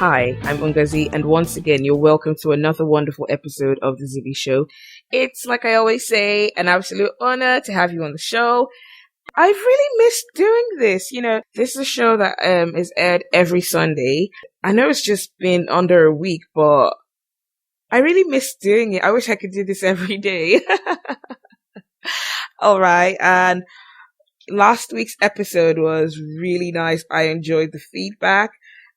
Hi, I'm Ungazi, and once again, you're welcome to another wonderful episode of the Zibby Show. It's, like I always say, an absolute honor to have you on the show. I've really missed doing this. This is a show that is aired every Sunday. I know it's just been under a week, but I really miss doing it. I wish I could do this every day. All right, and last week's episode was really nice. I enjoyed the feedback.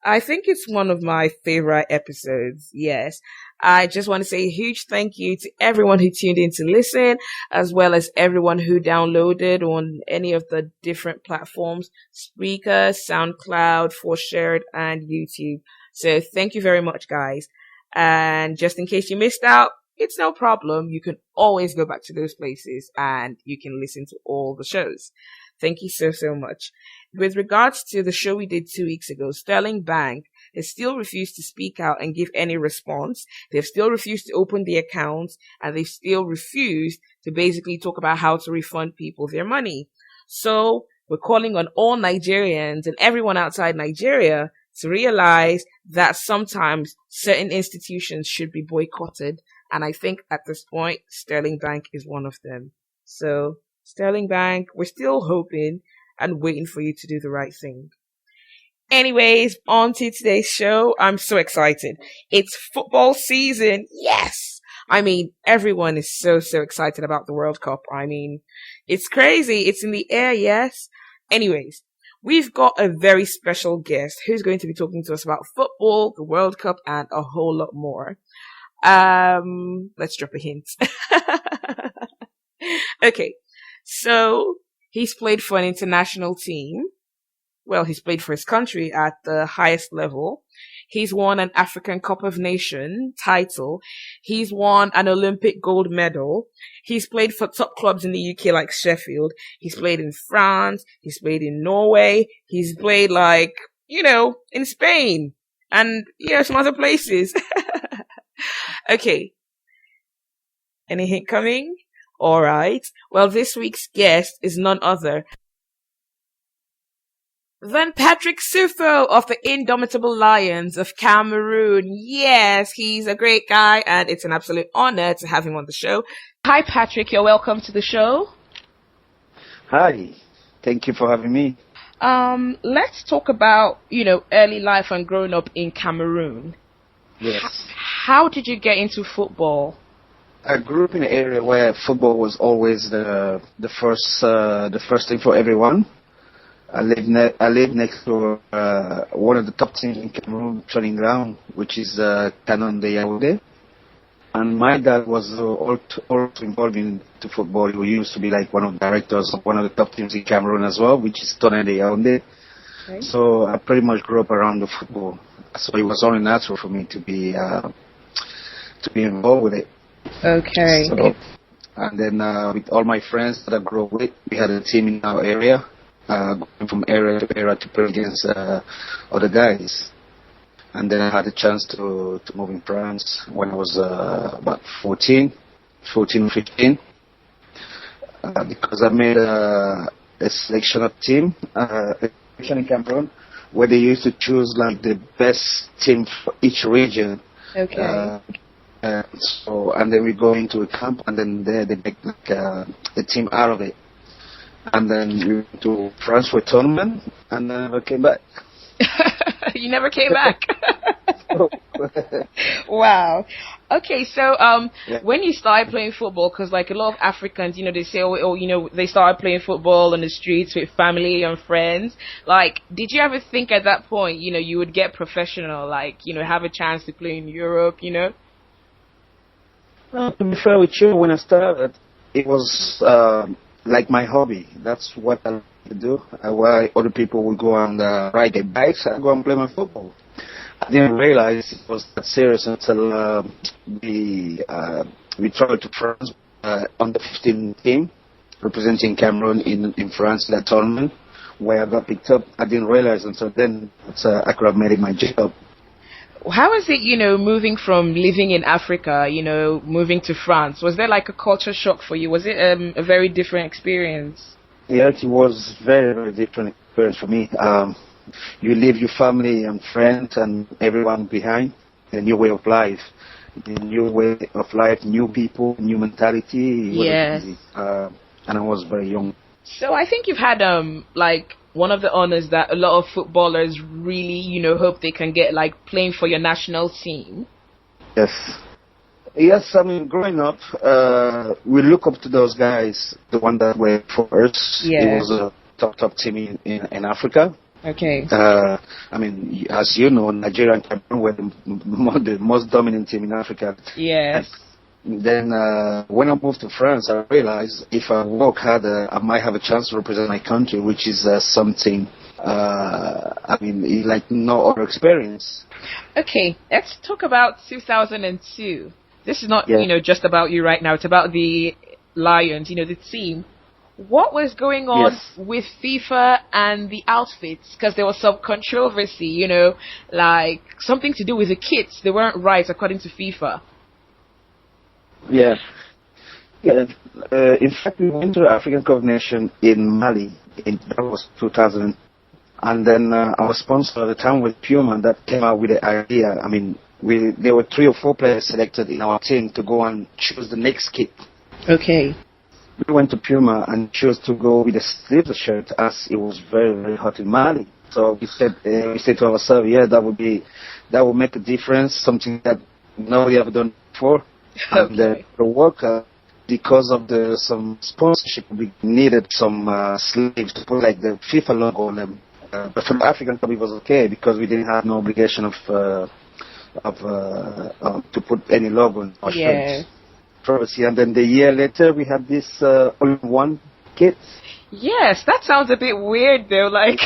I think it's one of my favorite episodes. Yes. I just want to say a huge thank you to everyone who tuned in to listen, as well as everyone who downloaded on any of the different platforms, Spreaker, SoundCloud, ForShared, and YouTube. So thank you very much, guys. And just in case you missed out, it's no problem. You can always go back to those places and you can listen to all the shows. Thank you so much. With regards to the show we did 2 weeks ago, Sterling Bank has still refused to speak out and give any response. They've still refused to open the accounts, and they've still refused to basically talk about how to refund people their money. So we're calling on all Nigerians and everyone outside Nigeria to realize that sometimes certain institutions should be boycotted. And I think at this point, Sterling Bank is one of them. So Sterling Bank, we're still hoping and waiting for you to do the right thing. Anyways, on to today's show. I'm so excited. It's football season. Yes! I mean, everyone is so excited about the World Cup. I mean, it's crazy. It's in the air, yes? Anyways, we've got a very special guest who's going to be talking to us about football, the World Cup, and a whole lot more. Let's drop a hint. Okay. So, he's played for an international team. Well, he's played for his country at the highest level. He's won an African Cup of Nations title. He's won an Olympic gold medal. He's played for top clubs in the UK like Sheffield. He's played in France. He's played in Norway. He's played in Spain. And, some other places. Okay. Any hint coming? All right. Well, this week's guest is none other than Patrick Suffo of the Indomitable Lions of Cameroon. Yes, he's a great guy, and it's an absolute honor to have him on the show. Hi, Patrick. You're welcome to the show. Hi. Thank you for having me. Let's talk about, early life and growing up in Cameroon. Yes. How did you get into football? I grew up in an area where football was always the first thing for everyone. I lived next to one of the top teams in Cameroon training ground, which is Canon de Yaoundé. And my dad was also involved in football. He used to be like one of the directors of one of the top teams in Cameroon as well, which is Canon de Yaoundé. Okay. So I pretty much grew up around the football. So it was only natural for me to be involved with it. Okay. So, and then with all my friends that I grew up with, we had a team in our area, going from area to area to play against other guys. And then I had a chance to move in France when I was about 14 or 15, because I made a selection of team in Cameroon, where they used to choose like the best team for each region. Okay. And then we go into a camp, and then there they make like a team out of it. And then we went to France for a tournament, and then I never came back. You never came back? Wow. Okay, so when you started playing football, because like a lot of Africans, they say, they started playing football on the streets with family and friends. Like, did you ever think at that point, you would get professional, like, have a chance to play in Europe, Well, to be fair with you, when I started, it was like my hobby. That's what I like to do. While other people would go and ride their bikes, I go and play my football. I didn't realize it was that serious until we traveled to France on the 15 team representing Cameroon in France in that tournament, where I got picked up. I didn't realize until then that I could have made it my job. How is it, moving from living in Africa, moving to France? Was there like a culture shock for you? Was it a very different experience? Yeah, it was very, very different experience for me. You leave your family and friends and everyone behind. A new way of life. A new way of life, new people, new mentality. Yes. And I was very young. So I think you've had like one of the honors that a lot of footballers really, hope they can get, like playing for your national team. Yes. Yes, I mean, growing up, we look up to those guys, the one that were for us. Yeah. It was a top team in Africa. Okay. I mean, as you know, Nigeria and Cameroon were the most dominant team in Africa. Yes. And then when I moved to France, I realized if I work harder, I might have a chance to represent my country, which is something, I mean, like no other experience. Okay, let's talk about 2002. This is not, Yeah. just about you right now. It's about the Lions, the team. What was going on with FIFA and the outfits? Because there was some controversy, like something to do with the kits. They weren't right according to FIFA. Yeah. In fact, we went to the African Cup of Nations in Mali. That was 2000. And then our sponsor at the time was Puma that came out with the idea. I mean, there were 3 or 4 players selected in our team to go and choose the next kit. Okay. We went to Puma and chose to go with a sleeveless shirt as it was very, very hot in Mali. So we said to ourselves, yeah, that would make a difference, something that nobody ever done before. And the worker, because of some sponsorship, we needed some sleeves to put like the FIFA logo on them. But for the African Cup, it was okay because we didn't have no obligation to put any logo on our shirts. Privacy. And then the year later, we had this all-in-one kit. Yes, that sounds a bit weird though. Like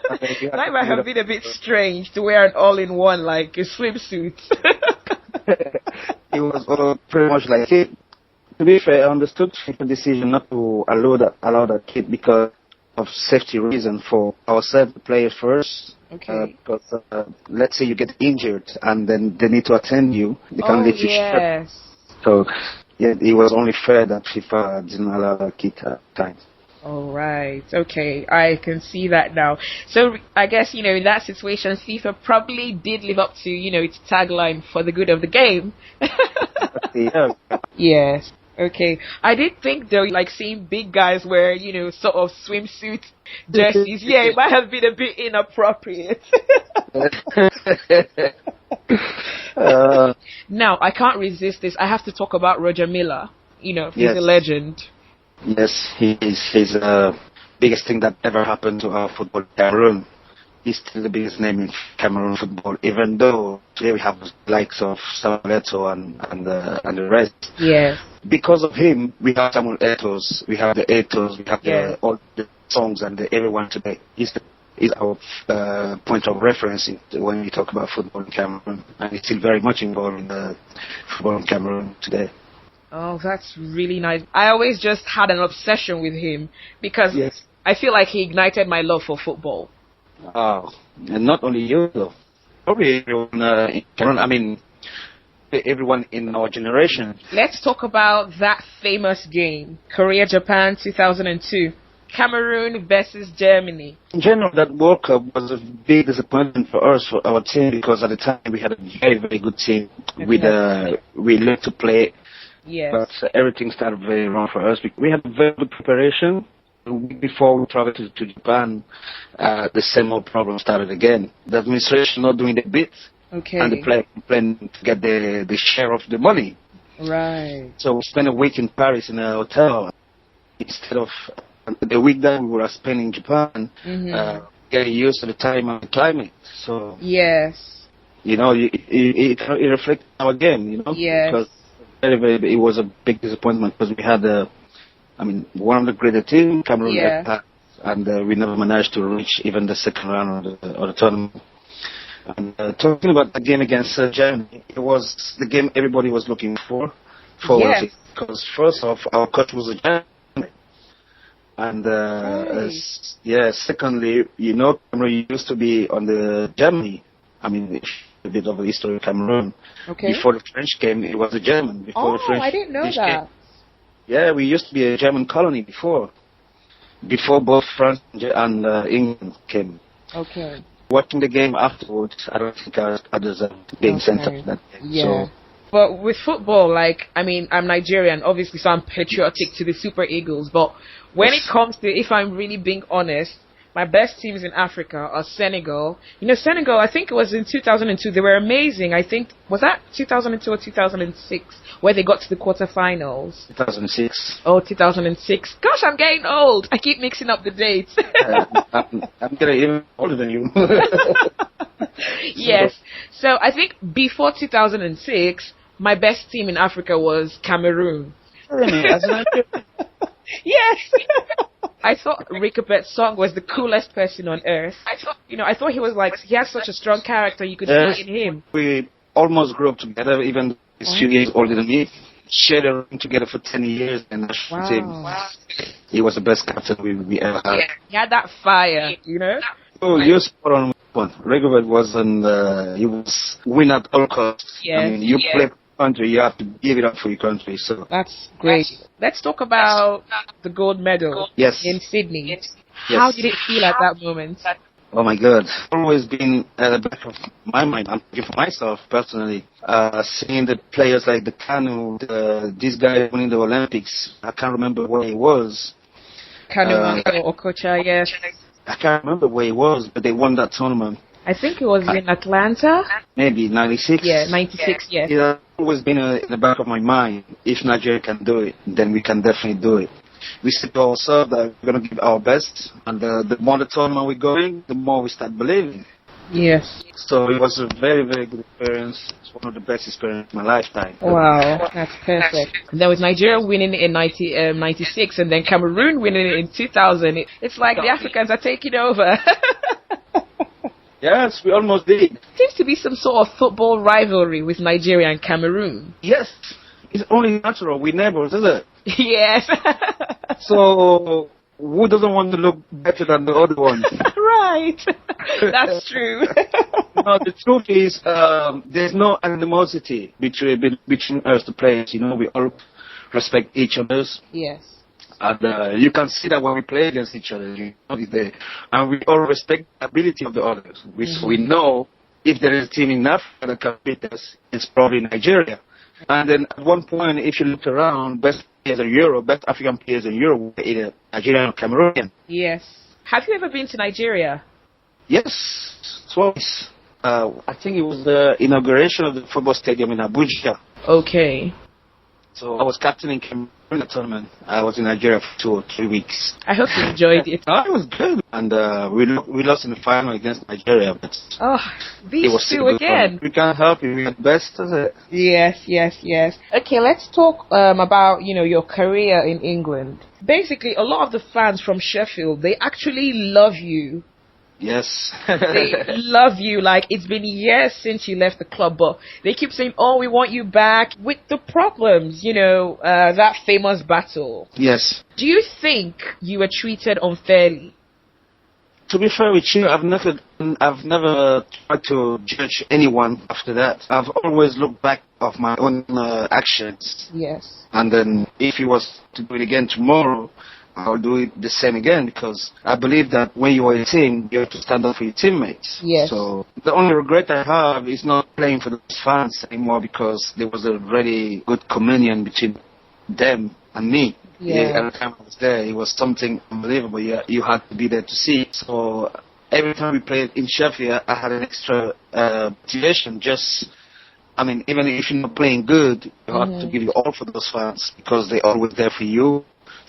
that might have been a bit strange to wear an all-in-one like a swimsuit. It was pretty much like it. To be fair, I understood the decision not to allow that kit because of safety reason for ourselves, the players first. Okay. Because let's say you get injured and then they need to attend you. They can't let you share. So yeah, it was only fair that FIFA didn't allow that kit at times. All right. Okay. I can see that now. So I guess, in that situation, FIFA probably did live up to, its tagline for the good of the game. Yeah. Yes. Okay. I did think though, like seeing big guys wear, sort of swimsuit jerseys. Yeah, it might have been a bit inappropriate. Now, I can't resist this. I have to talk about Roger Miller. He's a legend. Yes, he's the biggest thing that ever happened to our football in Cameroon. He's still the biggest name in Cameroon football, even though today we have the likes of Samuel Eto'o and the rest. Yes. Because of him, we have Samuel Eto'os, we have the Eto'os, we have all the songs and everyone today. He's our point of reference when we talk about football in Cameroon, and he's still very much involved in the football in Cameroon today. Oh, that's really nice. I always just had an obsession with him because I feel like he ignited my love for football. Oh, and not only you though. Probably everyone in Cameroon, I mean, everyone in our generation. Let's talk about that famous game, Korea-Japan 2002. Cameroon versus Germany. In general, that World Cup was a big disappointment for us, for our team, because at the time we had a very, very good team. Okay. We learned to play, but everything started very wrong for us. We had very good preparation. A week before we traveled to Japan, the same old problem started again. The administration not doing the bit, and the player planning to get the share of the money. Right. So we spent a week in Paris in a hotel instead of the week that we were spending in Japan, getting used to the time and the climate. So yes, it reflects our game, Yes. Because it was a big disappointment because we had one of the greater teams, Cameroon, and we never managed to reach even the second round of the tournament. And talking about the game against Germany, it was the game everybody was looking forward to, because first off, our coach was a German. And secondly, Cameroon used to be on the Germany. A bit of the history of Cameroon. Okay. Before the French came, it was the German. Before the French, I didn't know that. Yeah, we used to be a German colony before both France and England came. Okay. Watching the game afterwards, I don't think I deserved being sent off that game. Yeah. So, but with football, like, I mean, I'm Nigerian, obviously, so I'm patriotic to the Super Eagles. But when it comes to, if I'm really being honest, my best teams in Africa are Senegal. You know, Senegal, I think it was in 2002. They were amazing. I think, was that 2002 or 2006 where they got to the quarterfinals? 2006. Oh, 2006. Gosh, I'm getting old. I keep mixing up the dates. I'm getting even older than you. Yes. So I think before 2006, my best team in Africa was Cameroon. Really? As an actor? Yes. I thought Ricobert Song was the coolest person on earth. I thought he was like, he has such a strong character, you could see it in him. We almost grew up together, even he's a few years older than me. Shared a room together for 10 years, and he was the best captain we ever had. Yeah. He had that fire, you know? Oh, you're spot on one. Rigobert wasn't, he was win at all costs. Yes. I mean, you play for your country, you have to give it up for your country, so. That's great. Let's talk about the gold medal in Sydney. How did it feel at that moment? Oh my God. Always been at the back of my mind. I'm thinking for myself personally. Seeing the players like the Kanu, this guy winning the Olympics. I can't remember where he was. Kanu or Okocha, yes. I can't remember where he was, but they won that tournament. I think it was in Atlanta. Maybe 96. Yeah, 96, yes. It's always been in the back of my mind. If Nigeria can do it, then we can definitely do it. We said to ourselves that we're going to give our best, and the more the tournament we're going, the more we start believing. Yes. So it was a very, very good experience. It's one of the best experiences of my lifetime. Wow, that's perfect. And then with Nigeria winning in 96 and then Cameroon winning it in 2000, it's like the Africans are taking over. Yes, we almost did. Seems to be some sort of football rivalry with Nigeria and Cameroon. Yes, it's only natural. We're neighbors, isn't it? Yes. So who doesn't want to look better than the other one? Right. That's true. No, the truth is, there's no animosity between us, the players. You know, we all respect each other. Yes. And you can see that when we play against each other, and we all respect the ability of the others. We know if there is a team in Africa that can beat us, it's probably Nigeria. And then at one point, if you look around, best players in Europe, best African players in Europe were either Nigerian or Cameroonian. Yes. Have you ever been to Nigeria? Yes, twice. I think it was the inauguration of the football stadium in Abuja. Okay. So I was captain in Cameroon in the tournament. I was in Nigeria for 2 or 3 weeks. I hope you enjoyed it. Oh, it was good. And we lost in the final against Nigeria. But these two again. We can't help it. We are the best, is it? Yes. Okay, let's talk about, your career in England. Basically, a lot of the fans from Sheffield, they actually love you. Yes. They love you. Like, it's been years since you left the club, but they keep saying, oh, we want you back with the problems, that famous battle. Yes. Do you think you were treated unfairly? To be fair with you, I've never tried to judge anyone after that. I've always looked back of my own actions. Yes. And then if he was to do it again tomorrow, I'll do it the same again, because I believe that when you are a team, you have to stand up for your teammates. Yes. So the only regret I have is not playing for the fans anymore, because there was a really good communion between them and me. Yeah. Every time I was there, it was something unbelievable. You had to be there to see. So every time we played in Sheffield, I had an extra motivation. Even if you're not playing good, you have to give it all for those fans, because they're always there for you.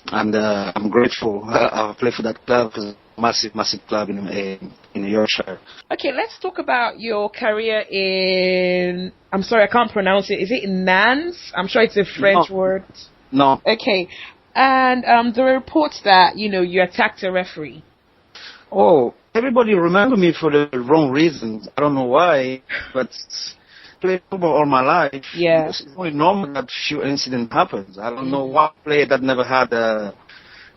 And I'm grateful. I've played for that club, because it's a massive club in Yorkshire. Okay, let's talk about your career in... I'm sorry, I can't pronounce it. Is it Nantes? I'm sure it's a French word. No. Okay. And there were reports that, you attacked a referee. Oh, everybody remember me for the wrong reasons. I don't know why, but... played football all my life. Yeah. It's only normal that few incident happens. I don't know one player that never had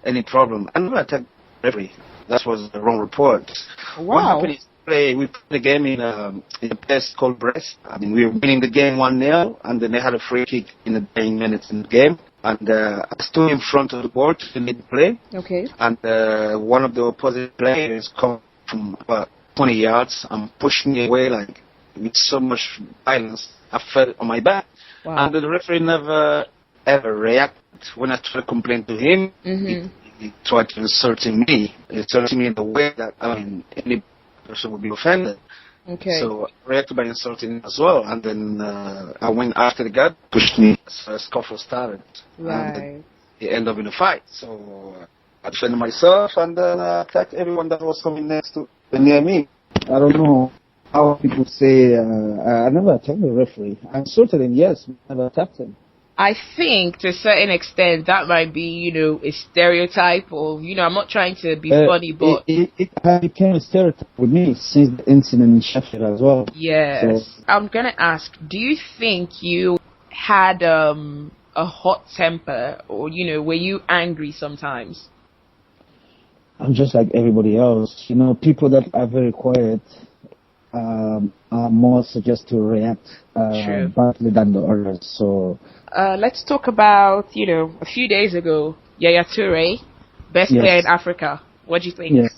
any problem. I never attacked referee. That was the wrong report. Wow. What happened is we played the game in a place called Brest. We were winning the game 1-0, and then they had a free kick in the 10 minutes in the game. And I stood in front of the board to lead the play. Okay. And one of the opposite players come from about 20 yards and pushed me away like with so much violence. I fell on my back. Wow. And the referee never ever reacted. When I tried to complain to him, he tried to insulting me in a way that, any person would be offended. Okay. So I reacted by insulting him as well. And then I went after the guy, pushed me, so a scuffle started. Right. And it ended up in a fight. So I defended myself and then I attacked everyone that was coming near me. I don't know how people say I never attacked the referee. I insulted him, yes, I never attacked him. I think to a certain extent that might be, a stereotype or, I'm not trying to be funny, but... It became a stereotype with me since the incident in Sheffield as well. Yes. So, I'm going to ask, do you think you had a hot temper or, were you angry sometimes? I'm just like everybody else. People that are very quiet are more suggest to react badly than the others. So let's talk about, a few days ago, Yaya Toure, best player in Africa. What do you think? Yes.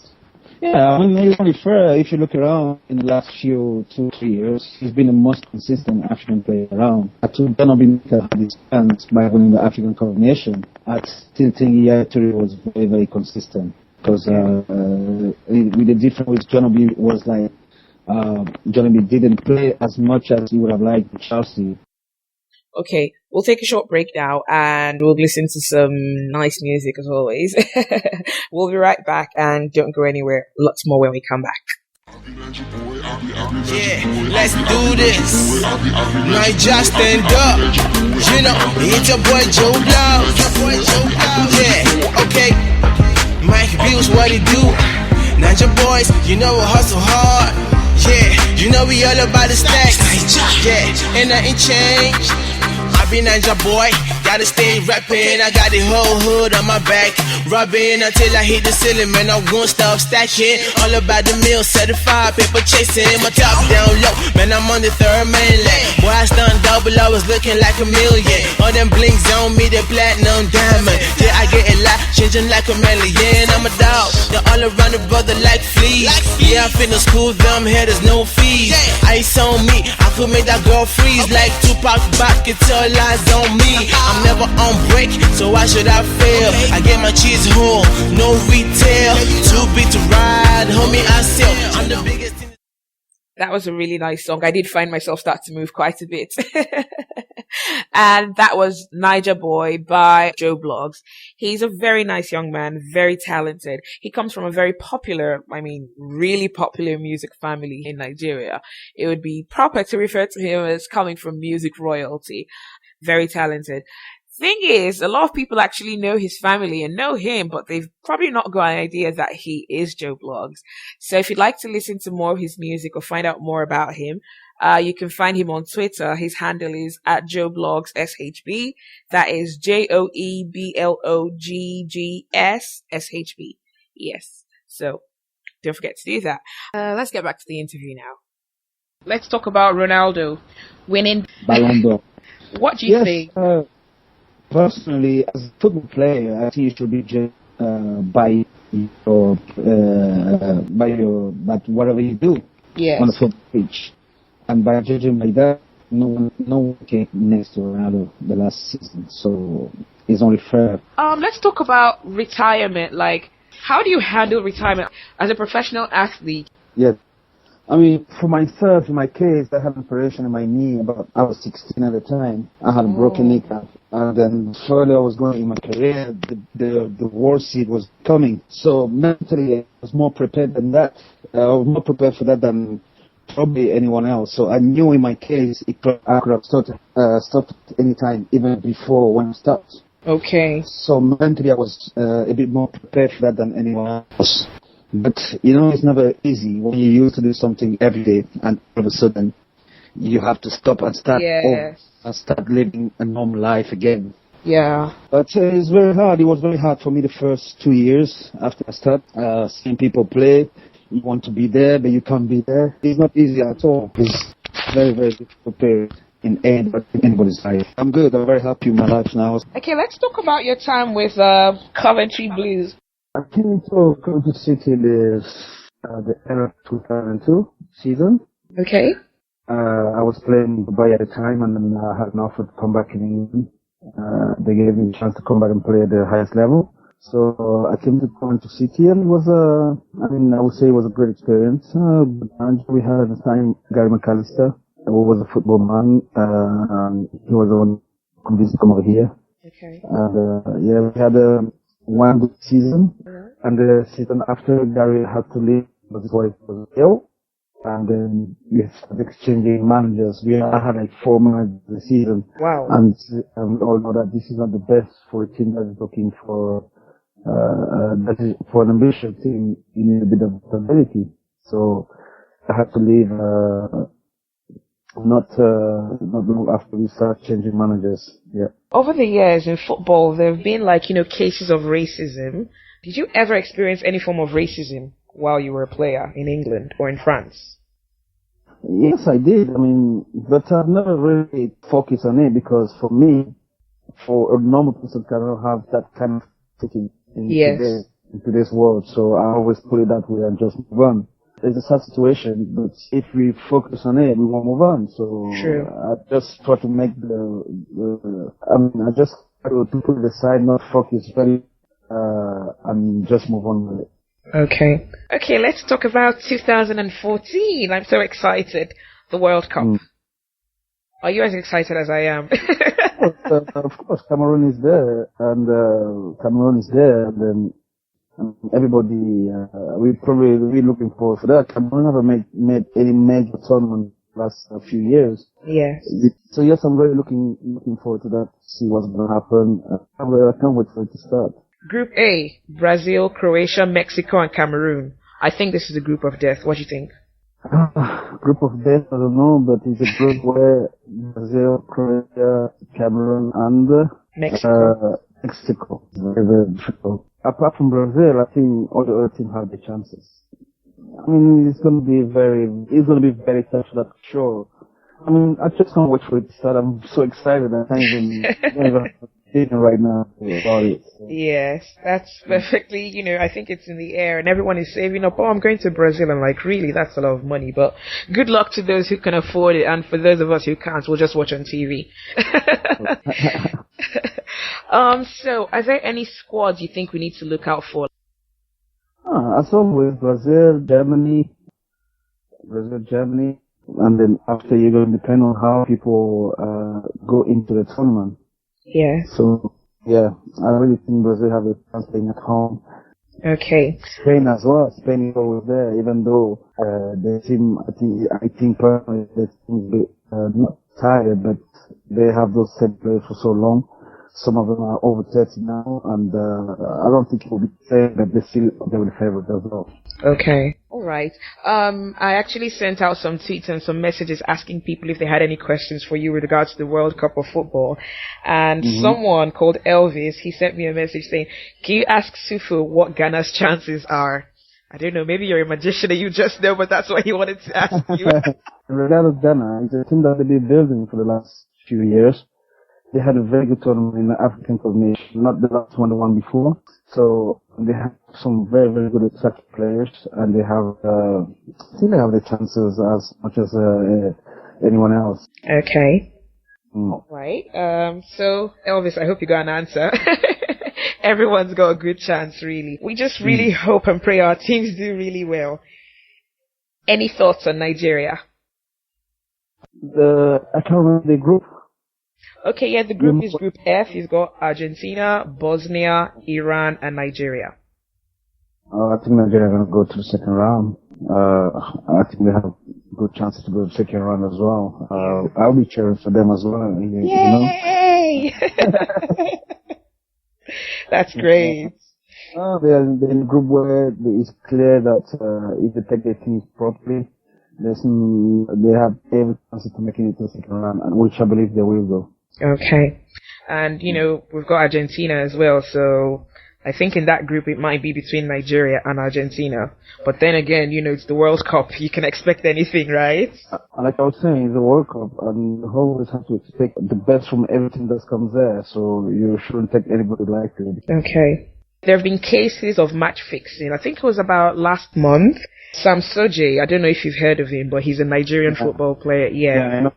Yeah, it's only fair. If you look around in the last 2-3 years, he's been the most consistent African player around. I think Ghana had his chance by winning the African Cup of Nations. I still think Yaya Toure was very, very consistent. Because with the difference with Johnny was like Johnny didn't play as much as he would have liked with Chelsea. Okay, we'll take a short break now and we'll listen to some nice music as always. We'll be right back and don't go anywhere. Lots more when we come back. Yeah, let's do this. Niger, stand up. It's your boy Joe Blow. Yeah, okay. Mike Bills, what he do? Niger boys, we hustle hard. Yeah, we all about the stacks. Yeah, and nothing changed. I be Niger boy, gotta stay rapping. I got the whole hood on my back, rubbing until I hit the ceiling. Man, I won't stop stacking. All about the meal, certified paper chasing. My top down low, man, I'm on the third mainland. Boy, I stunned double, I was looking like $1 million. All them blinks on me, the platinum diamond. Yeah, I get a lot, changing like a million. I'm a dog, they're all around the brother like fleas. Yeah, I finna school them here, there's no fees. Ice on me, I could make that girl freeze like Tupac back, it's all eyes on me. I'm never on break, so why should I fail? I get my cheese home, no retail. Too big to ride, homie, I sell. I'm the biggest. That was a really nice song. I did find myself start to move quite a bit. And that was Niger Boy by Joe Blogs. He's a very nice young man, very talented. He comes from a very popular, really popular music family in Nigeria. It would be proper to refer to him as coming from music royalty. Very talented. Thing is, a lot of people actually know his family and know him, but they've probably not got an idea that he is Joe Blogs. So if you'd like to listen to more of his music or find out more about him, you can find him on Twitter. His handle is @JoeBlogsSHB. That is JoeBlogsSHB. Yes. So don't forget to do that. Let's get back to the interview now. Let's talk about Ronaldo winning Ballon d'Or. What do you think? Personally, as a football player, I think you should be judged by whatever you do on the football pitch. And by judging by that, no one came next to Ronaldo the last season. So it's only fair. Let's talk about retirement. Like, how do you handle retirement as a professional athlete? Yeah. For myself, in my case, I had an operation in my knee. I was 16 at the time. I had a broken kneecap. And then further I was going in my career, the war seat was coming. So mentally, I was more prepared than that. I was more prepared for that than probably anyone else. So I knew in my case, I could have stopped at any time, even before when I stopped. Okay. So mentally, I was a bit more prepared for that than anyone else. But, it's never easy when you used to do something every day and all of a sudden you have to stop and start living a normal life again. Yeah. But it's very hard. It was very hard for me the first 2 years after I started. Seeing people play, you want to be there, but you can't be there. It's not easy at all. It's very, very difficult period in anybody's life. I'm good. I'm very happy with my life now. Okay, let's talk about your time with Coventry Blues. I came to Coventry City the end of 2002 season. Okay. I was playing Dubai at the time, and then I had an offer to come back in England. They gave me a chance to come back and play at the highest level. So I came to Toronto City, and it was I would say it was a great experience. We had at the time Gary McAllister, who was a football man, and he was the one who convinced me to come over here. Okay. And we had one good season, and the season after Gary had to leave because his wife was ill. And then we started exchanging managers. We had like 4 managers this season. Wow. And we all know that this is not the best for a team that is looking for for an ambitious team. You need a bit of stability. So I had to leave not long after we started changing managers. Yeah. Over the years in football, there have been cases of racism. Did you ever experience any form of racism while you were a player in England or in France? Yes, I did. But I've never really focused on it because for me, for a normal person cannot have that kind of thinking in today's world. So I always put it that way and just move on. It's a sad situation, but if we focus on it, we won't move on. So true. I just try to make I just try to put it aside, not focus very, and just move on with it. Okay, let's talk about 2014. I'm so excited. The World Cup. Are you as excited as I am? Of course, Cameroon is there, and then everybody, we're probably really looking forward for that. Cameroon never made any major tournament last few years. Yes. So yes, I'm really looking forward to that, to see what's going to happen. I can't wait for it to start. Group A, Brazil, Croatia, Mexico, and Cameroon. I think this is a group of death. What do you think? Group of death, I don't know, but it's a group where Brazil, Croatia, Cameroon, and Mexico. Very, very difficult. Apart from Brazil, I think all the other teams have the chances. It's going to be very tough, that's for sure. I just can't wait for it to start. I'm so excited. I can't even thinking right now about it. So. Yes, that's perfectly, I think it's in the air and everyone is saving up. I'm going to Brazil. I'm like, really, that's a lot of money. But good luck to those who can afford it. And for those of us who can't, we'll just watch on TV. So are there any squads you think we need to look out for? As always, Brazil, Germany. And then after you're going to depend on how people go into the tournament. Yeah. So, yeah, I really think Brazil have a chance playing at home. Okay. Spain as well. Spain is always there, even though they seem, I think personally, they seem a bit not tired, but they have those same players for so long. Some of them are over 30 now, and I don't think it will be fair, but they will favor it as well. Okay. All right. I actually sent out some tweets and some messages asking people if they had any questions for you with regards to the World Cup of football. And someone called Elvis, he sent me a message saying, can you ask Suffo what Ghana's chances are? I don't know, maybe you're a magician and you just know, but that's what he wanted to ask you. Regarding Ghana, it's a team that they've been building for the last few years. They had a very good tournament in the African Cup of Nations, not the last one, the one before. So they have some very, very good attacking players, and they have, I think they have the chances as much as anyone else. Okay. Right. So Elvis, I hope you got an answer. Everyone's got a good chance, really. We just really hope and pray our teams do really well. Any thoughts on Nigeria? I can't remember the group. Okay, yeah, the group is Group F. You've got Argentina, Bosnia, Iran, and Nigeria. I think Nigeria are going to go to the second round. I think they have good chances to go to the second round as well. I'll be cheering for them as well. Yay! That's great. They're in a group where it's clear that if they take their teams properly, they have every chance to make it to the second round, which I believe they will go. Okay. And, we've got Argentina as well, so I think in that group it might be between Nigeria and Argentina. But then again, it's the World Cup. You can expect anything, right? Like I was saying, it's the World Cup, and you always have to expect the best from everything that comes there, so you shouldn't take anybody lightly. Okay. There have been cases of match fixing. I think it was about last month. Sam Soje, I don't know if you've heard of him, but he's a Nigerian football player. Yeah, I know.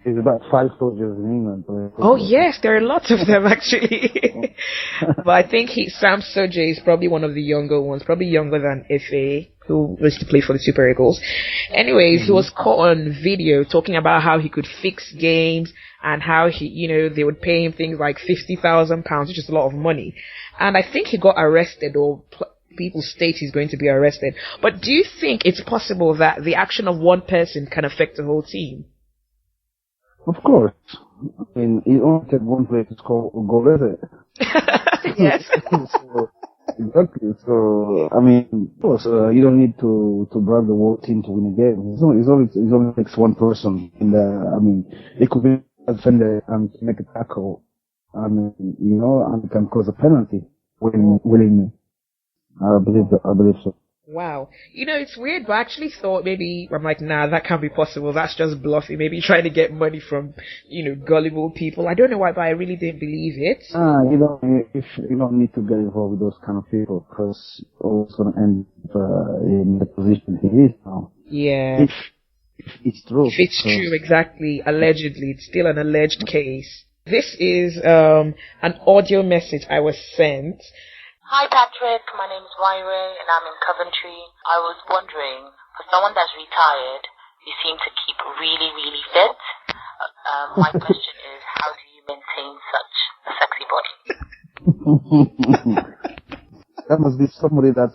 There's about 5 soldiers in England. Oh yes, there are lots of them actually. But I think Sam Soje is probably one of the younger ones, probably younger than Fa, who used to play for the Super Eagles. Anyways, he was caught on video talking about how he could fix games and how they would pay him things like £50,000, which is a lot of money. And I think he got arrested, or people state he's going to be arrested. But do you think it's possible that the action of one person can affect the whole team? Of course. I mean, it only takes one player to score a goal, is it? Yes. So, exactly. So, I mean, of course, you don't need to drag the whole team to win a game. It only takes one person. It could be a defender and make a tackle, and it can cause a penalty willingly. I believe so. Wow. It's weird, but I actually thought I'm like, nah, that can't be possible. That's just bluffing. Maybe trying to get money from, gullible people. I don't know why, but I really didn't believe it. You don't need to get involved with those kind of people, because you're always going to end in the position he is now. Yeah. If it's true. If it's true, exactly. Allegedly. It's still an alleged case. This is an audio message I was sent. Hi Patrick, my name is Wyre and I'm in Coventry. I was wondering, for someone that's retired, you seem to keep really, really fit. My question is, how do you maintain such a sexy body? That must be somebody that,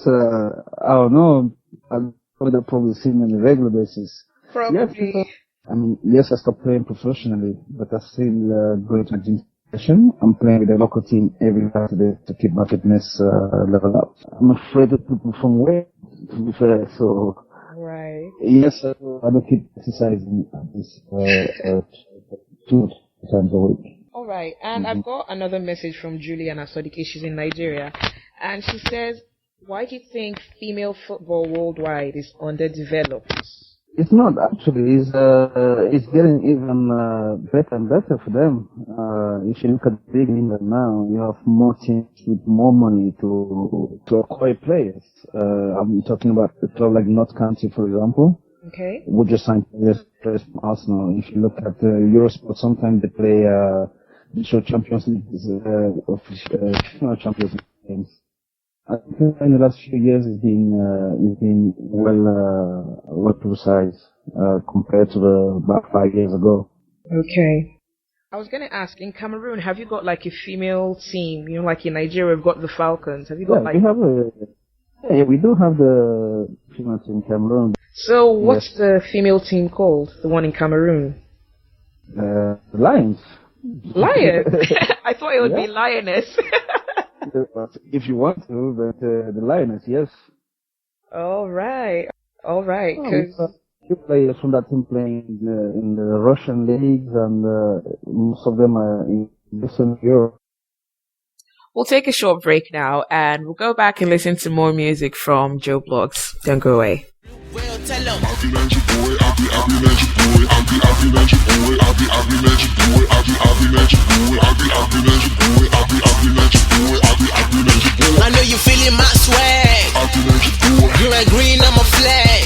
I don't know, I've probably seen on a regular basis. Probably. Yes, I stopped playing professionally, but I still go to the gym. I'm playing with the local team every Saturday to keep my fitness level up. I'm afraid to perform weight, to be fair, so... Right. Yes, I don't keep exercising at least 2 times a week. Alright, and I've got another message from Juliana Sodike. She's in Nigeria, and she says, why do you think female football worldwide is underdeveloped? It's not actually. It's getting even better and better for them. If you look at big England now, you have more teams with more money to acquire players. I'm talking about a club like Notts County, for example. Okay. Would just sign players from Arsenal. If you look at Eurosport, sometimes they play they show Champions League, Champions League games. I think in the last few years it's been well publicized compared to about 5 years ago. Okay. I was going to ask, in Cameroon, have you got like a female team? Like in Nigeria, we've got the Falcons. Have you got we do have the female team in Cameroon. So what's the female team called? The one in Cameroon? The Lions. Lions? I thought it would be Lioness. If you want to, but the Lioness, yes. All right. Few players from that team playing in the Russian leagues, and most of them are in Western Europe. We'll take a short break now, and we'll go back and listen to more music from Joe Blogs. Don't go away. Well, tell 'em. I know you feeling my swag. Green and green on my flag.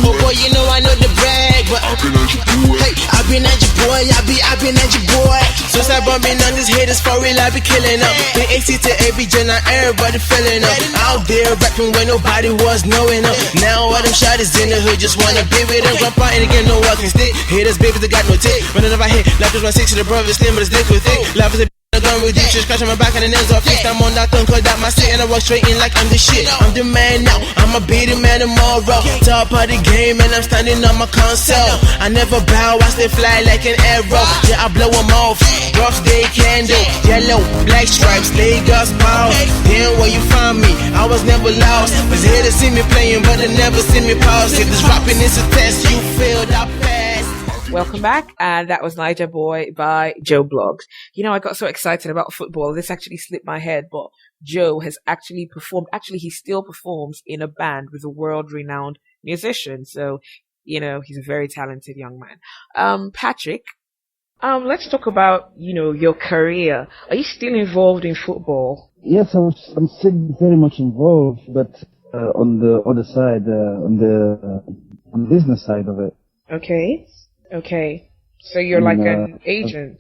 Oh boy, you know I know the brag, but hey, I've been at your boy, I've been at your boy. So start bumping on these haters for real, I be killing them. The AC to ABJ, now everybody feeling them. Out there rapping when nobody was knowing them. Now all them shotties in the hood just wanna be with them. Grandpa ain't again no walking stick. Haters, babies, they got no tick. Running up I hit, left is my 6 to the brother, slim, but it's dick with thick. Life is a done with you, just scratching my back and the nails off fixed. I'm on that thing, cause that my sit and I walk straight in like I'm the shit. I'm the man now, I'ma be the man tomorrow. Top of the game and I'm standing on my console. I never bow, I stay fly like an arrow. Yeah, I blow them off, rough day candle. Yellow, black stripes, Lagos power. Then where you find me, I was never lost. Was here to see me playing, but they never see me pause. If this rapping is a test, you failed, I passed. Welcome back, and that was Niger Boy by Joe Blogs. I got so excited about football, this actually slipped my head, but Joe has actually performed, he still performs in a band with a world-renowned musician, so, he's a very talented young man. Patrick, let's talk about, your career. Are you still involved in football? Yes, I'm still very much involved, but on the other side, on the business side of it. Okay. Okay. So you're like an agent.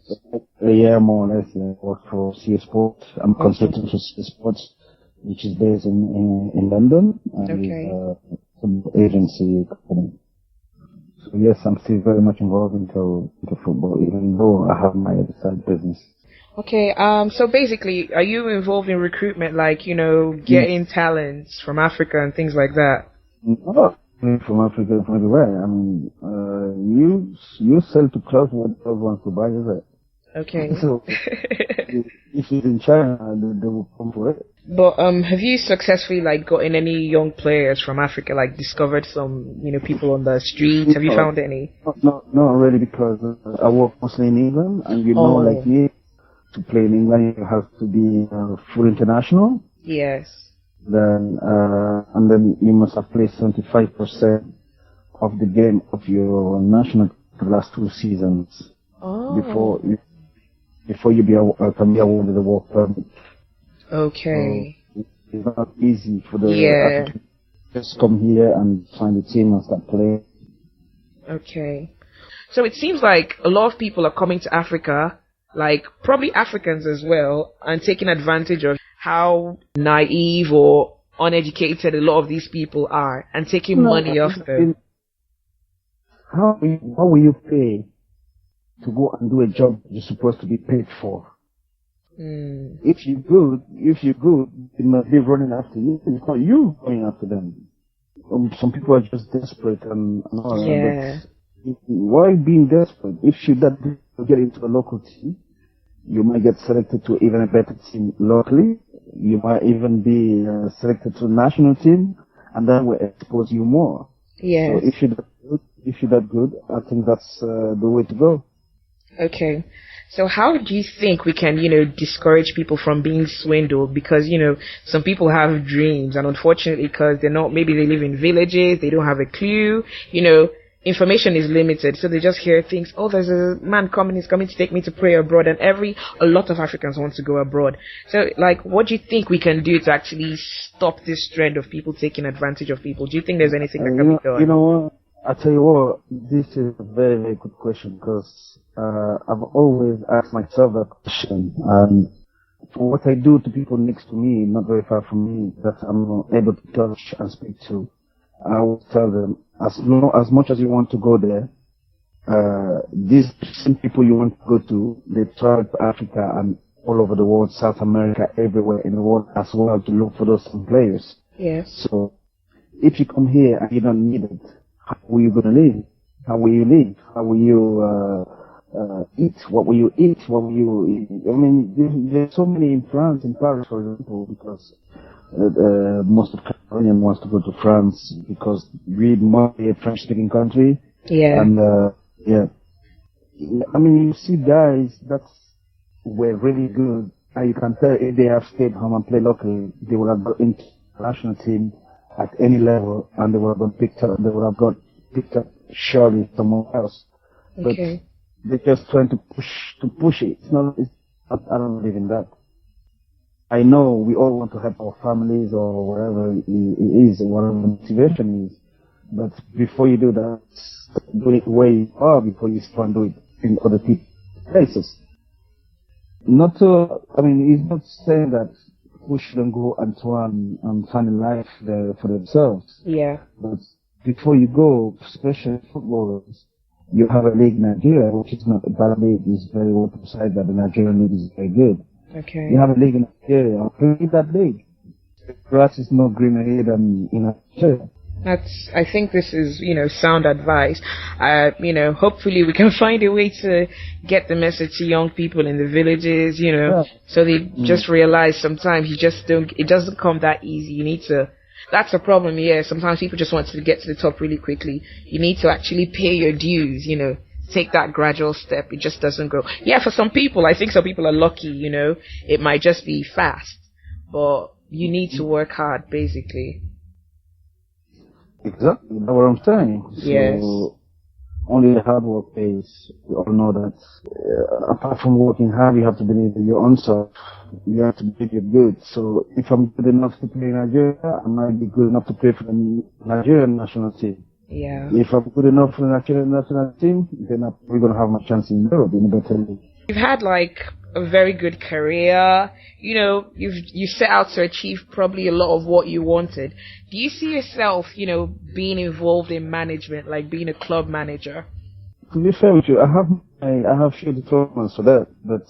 A year more or less. I work for CS Sports. I'm consultant for CS Sports, which is based in London, and is some agency company. So yes, I'm still very much involved into football, even though I have my other side business. Okay, so basically, are you involved in recruitment, like, getting talents from Africa and things like that? No, from Africa, from everywhere. I mean, you sell to clubs what club wants to buy, is it? Okay. So, if it's in China, they will come for it. But, have you successfully, gotten any young players from Africa, discovered some, people on the streets? Have you found any? No, not really, because I work mostly in England, and like me, to play in England, you have to be full international. Yes. Then, and then you must have played 75% of the game of your national the last 2 seasons before you can be awarded the work permit. Okay. So it's not easy for the Africans to just come here and find a team and start playing. Okay. So it seems like a lot of people are coming to Africa, probably Africans as well, and taking advantage of how naive or uneducated a lot of these people are and taking money off them. How will you pay to go and do a job you're supposed to be paid for? If you're good, they must be running after you. It's not you going after them. Some people are just desperate and all that. Yeah. But why being desperate? If you get into a local team, you might get selected to even a better team locally. You might even be selected to a national team, and that will expose you more. Yeah. So if you're that good, I think that's the way to go. Okay. So how do you think we can, discourage people from being swindled? Because, some people have dreams, and unfortunately, because maybe they live in villages, they don't have a clue, information is limited, so they just hear things, there's a man coming, he's coming to take me to pray abroad, and a lot of Africans want to go abroad. So, what do you think we can do to actually stop this trend of people taking advantage of people? Do you think there's anything that can be done? You know what? I tell you what, this is a very, very good question, because I've always asked myself that question, and for what I do to people next to me, not very far from me, that I'm not able to touch and speak to, I will tell them, as much as you want to go there, these same people you want to go to, they travel to Africa and all over the world, South America, everywhere in the world as well, to look for those same players. Yes. So, if you come here and you don't need it, how are you going to live? How will you live? How will you eat? What will you eat? What will you eat? I mean, there's so many in France, in Paris, for example, because most of Cameroonian wants to go to France because we might be a French-speaking country. Yeah. And I mean, you see guys that were really good, and you can tell if they have stayed home and played locally, they would have got into the national team at any level, and they would have got picked up. They would have got picked up surely somewhere else. Okay. But they're just trying to push it. I don't believe in that. I know we all want to help our families or whatever it is, whatever the motivation is. But before you do that, do it where you are before you start doing it in other people's places. He's not saying that we shouldn't go and try and find a life there for themselves. Yeah. But before you go, especially footballers, you have a league in Nigeria, which is not a bad league. It's very well decided that the Nigerian league is very good. Okay. You have a league in Nigeria. Play that league. The grass is no greener here than in Nigeria. I think this is, sound advice. Hopefully we can find a way to get the message to young people in the villages, so they just realize sometimes it doesn't come that easy. That's a problem, yeah. Sometimes people just want to get to the top really quickly. You need to actually pay your dues, take that gradual step. It just doesn't go. Yeah, for some people, I think some people are lucky, it might just be fast, but you need to work hard, basically. Exactly, that's what I'm saying. Yes. So, only the hard work pays. We all know that. Apart from working hard, you have to believe in your own self. You have to believe you're good. So if I'm good enough to play in Nigeria, I might be good enough to play for the Nigerian national team. Yeah. If I'm good enough for the Nigerian national team, then I'm probably going to have my chance in Europe in a better league. You've had like a very good career. You know, you set out to achieve probably a lot of what you wanted. Do you see yourself, being involved in management, like being a club manager? To be fair with you, I have few diplomas for that, but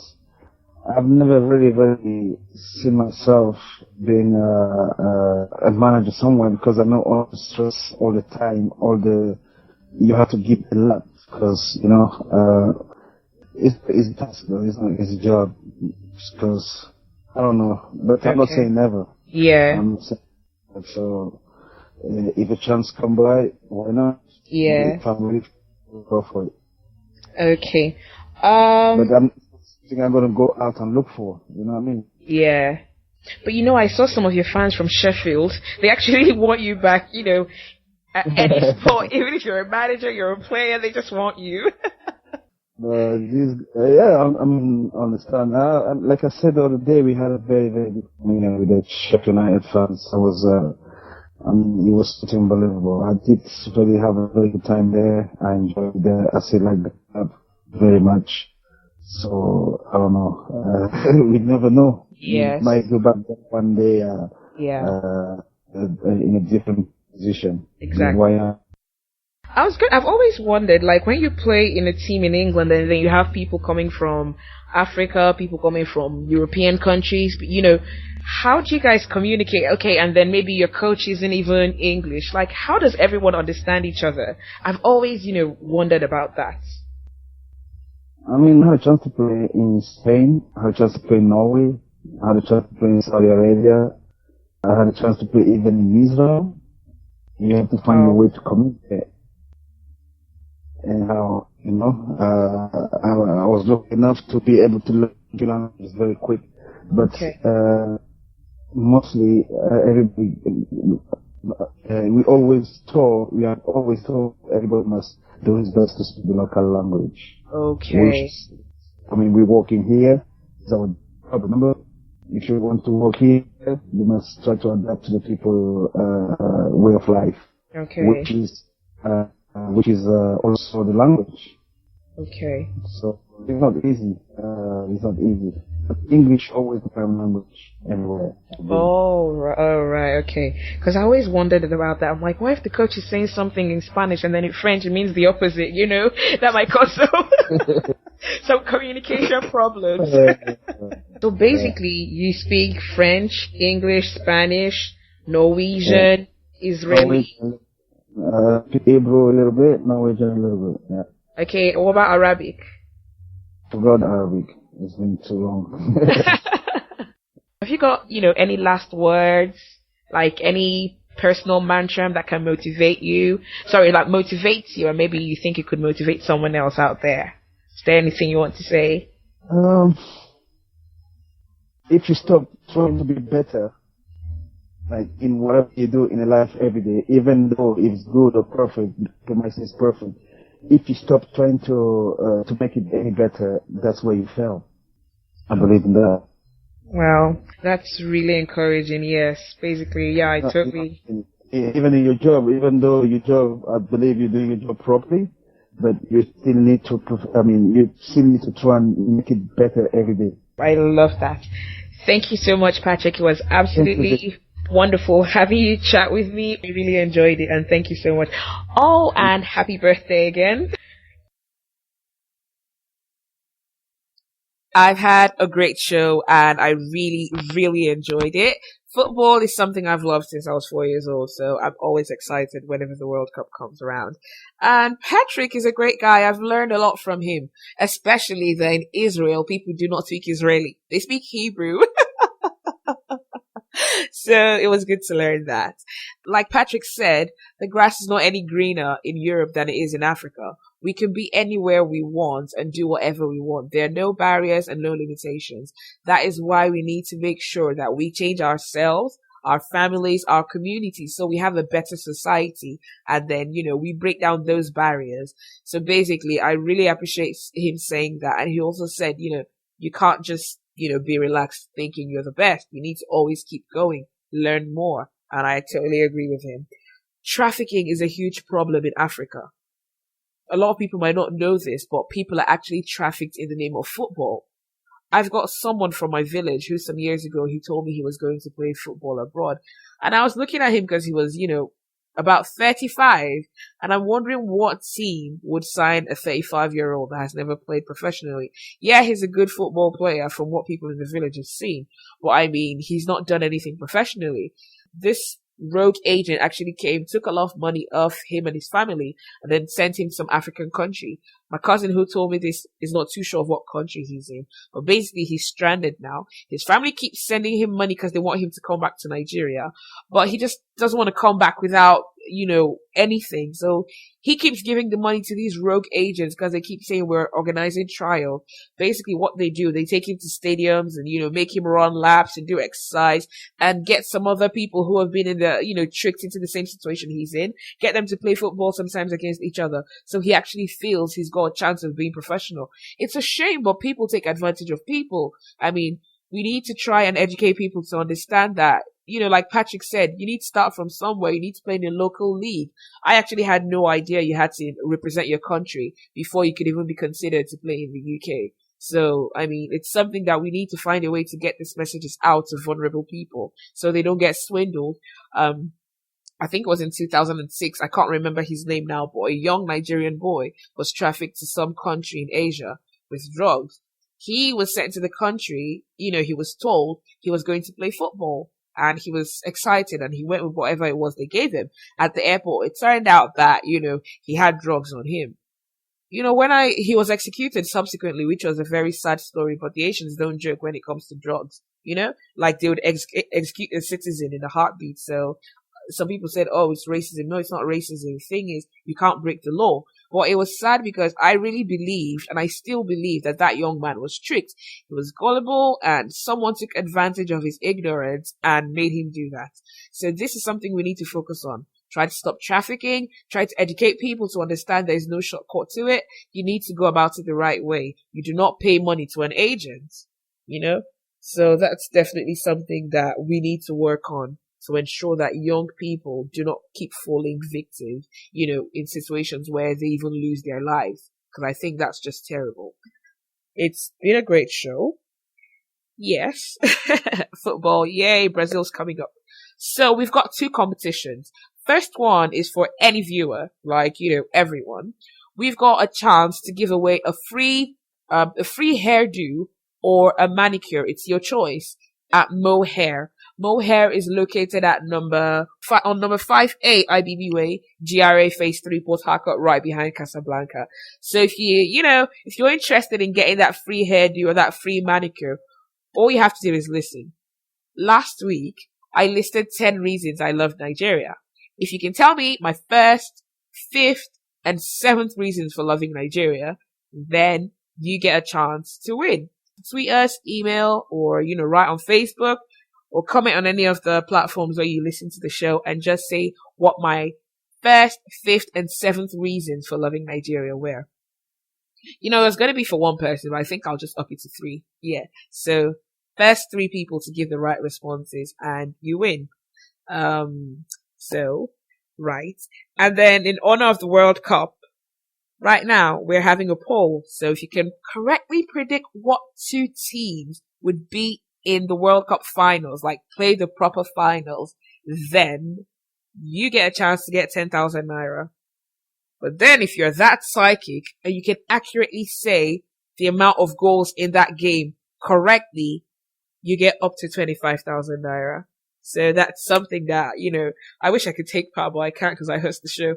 I've never really seen myself being a manager somewhere, because I know all the stress all the time, you have to give a lot, because it's a task though, it's a job, because I don't know, but I'm not saying never. Yeah. I'm not saying never. So if a chance come by, why not? Yeah. If I'm ready, go for it. Okay. But I'm going to go out and look for, you know what I mean? Yeah. But I saw some of your fans from Sheffield. They actually want you back, at any sport. Even if you're a manager, you're a player, they just want you. I understand. Like I said the other day, we had a very, very good communion with the Sheffield United fans. It was unbelievable. I did really have a very good time there. I enjoyed it. I still like the club very much. So, I don't know. We never know. Yes. We might go back there one day, in a different position. Exactly. Why not? I've always wondered, like, when you play in a team in England and then you have people coming from Africa, people coming from European countries, how do you guys communicate? Okay, and then maybe your coach isn't even English. Like, how does everyone understand each other? I've always, wondered about that. I mean, I had a chance to play in Spain, I had a chance to play in Norway, I had a chance to play in Saudi Arabia, I had a chance to play even in Israel. You have to find a way to communicate. And how, I was lucky enough to be able to learn language very quick. But, mostly, everybody, we have always told everybody must do his best to speak the local language. Okay. We work in here, is our job. Remember, if you want to work here, you must try to adapt to the people, way of life. Okay. Which is also the language. Okay. So it's not easy. But English always the primary language everywhere. Oh, right, okay. Because I always wondered about that. I'm like, what if the coach is saying something in Spanish and then in French it means the opposite? That might cause some communication problems. So basically, you speak French, English, Spanish, Norwegian, Israeli. Hebrew a little bit, Norwegian a little bit, yeah. Okay, what about Arabic? Forgot Arabic. It's been too long. Have you got, any last words? Like any personal mantra that can motivate you? Motivates you, or maybe you think it could motivate someone else out there. Is there anything you want to say? If you stop trying to be better, like in whatever you do in life every day, even though it's good or perfect, it's perfect. If you stop trying to make it any better, that's where you fail. I believe in that. Well, that's really encouraging. Yes, basically, yeah, I totally. Even in your job, even though your job, I believe you're doing your job properly, but you still need to. You still need to try and make it better every day. I love that. Thank you so much, Patrick. It was absolutely wonderful having you chat with me. I really enjoyed it, and thank you so much. Oh, and happy birthday again. I've had a great show and I really, really enjoyed it. Football is something I've loved since I was 4 years old, so I'm always excited whenever the World Cup comes around. And Patrick is a great guy. I've learned a lot from him, especially that in Israel, people do not speak Israeli. They speak Hebrew. So it was good to learn that. Like Patrick said, the grass is not any greener in Europe than it is in Africa. We can be anywhere we want and do whatever we want. There are no barriers and no limitations. That is why we need to make sure that we change ourselves, our families, our communities, so we have a better society. And then, we break down those barriers. So basically, I really appreciate him saying that. And he also said, you can't just, be relaxed thinking you're the best. You need to always keep going, learn more. And I totally agree with him. Trafficking is a huge problem in Africa. A lot of people might not know this, but people are actually trafficked in the name of football. I've got someone from my village who some years ago, he told me he was going to play football abroad. And I was looking at him because he was, about 35. And I'm wondering what team would sign a 35-year-old that has never played professionally. Yeah, he's a good football player from what people in the village have seen. But I mean, he's not done anything professionally. This rogue agent actually came, took a lot of money off him and his family, and then sent him to some African country. My cousin who told me this is not too sure of what country he's in, but basically he's stranded now. His family keeps sending him money because they want him to come back to Nigeria, but he just doesn't want to come back without, anything. So he keeps giving the money to these rogue agents because they keep saying we're organizing trial. Basically what they do, they take him to stadiums and, make him run laps and do exercise and get some other people who have been in the, tricked into the same situation he's in, get them to play football sometimes against each other. So he actually feels he's got a chance of being professional. It's a shame, but people take advantage of people. I mean, we need to try and educate people to understand that, like Patrick said, you need to start from somewhere. You need to play in a local league. I actually had no idea you had to represent your country before you could even be considered to play in the UK. So, I mean, it's something that we need to find a way to get these messages out to vulnerable people so they don't get swindled. I think it was in 2006. I can't remember his name now, but a young Nigerian boy was trafficked to some country in Asia with drugs. He was sent to the country, he was told he was going to play football. And he was excited and he went with whatever it was they gave him. At the airport, it turned out that, he had drugs on him. He was executed subsequently, which was a very sad story, but the Asians don't joke when it comes to drugs, like they would execute a citizen in a heartbeat. So some people said, oh, it's racism. No, it's not racism. The thing is, you can't break the law. Well, it was sad because I really believed, and I still believe, that young man was tricked. He was gullible, and someone took advantage of his ignorance and made him do that. So this is something we need to focus on. Try to stop trafficking. Try to educate people to understand there is no shortcut to it. You need to go about it the right way. You do not pay money to an agent, So that's definitely something that we need to work on, to ensure that young people do not keep falling victim, in situations where they even lose their lives. Because I think that's just terrible. It's been a great show. Yes. Football. Yay. Brazil's coming up. So we've got two competitions. First one is for any viewer, like, everyone. We've got a chance to give away a free hairdo or a manicure. It's your choice at Mo Hair. Mo Hair is located at number 5A IBB Way, GRA Phase 3, Port Harcourt, right behind Casablanca. So if you're interested in getting that free hairdo or that free manicure, all you have to do is listen. Last week, I listed 10 reasons I love Nigeria. If you can tell me my first, fifth, and seventh reasons for loving Nigeria, then you get a chance to win. Tweet us, email, or, write on Facebook, or comment on any of the platforms where you listen to the show and just say what my first, fifth, and seventh reasons for loving Nigeria were. It's going to be for one person, but I think I'll just up it to 3. Yeah. So first 3 people to give the right responses and you win. Right. And then in honor of the World Cup, right now we're having a poll. So if you can correctly predict what 2 teams would be in the World Cup finals, like play the proper finals, then you get a chance to get 10,000 naira. But then if you're that psychic and you can accurately say the amount of goals in that game correctly, you get up to 25,000 naira. So that's something that, I wish I could take part, but I can't because I host the show.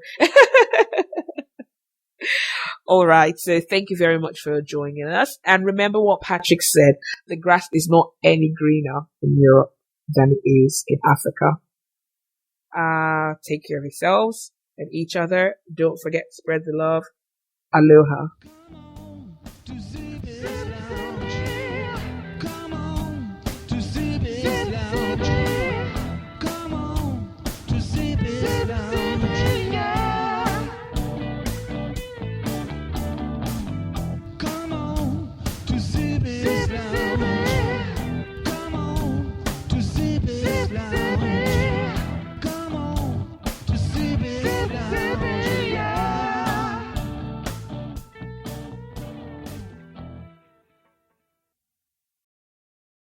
All right. So thank you very much for joining us. And remember what Patrick said. The grass is not any greener in Europe than it is in Africa. Take care of yourselves and each other. Don't forget to spread the love. Aloha.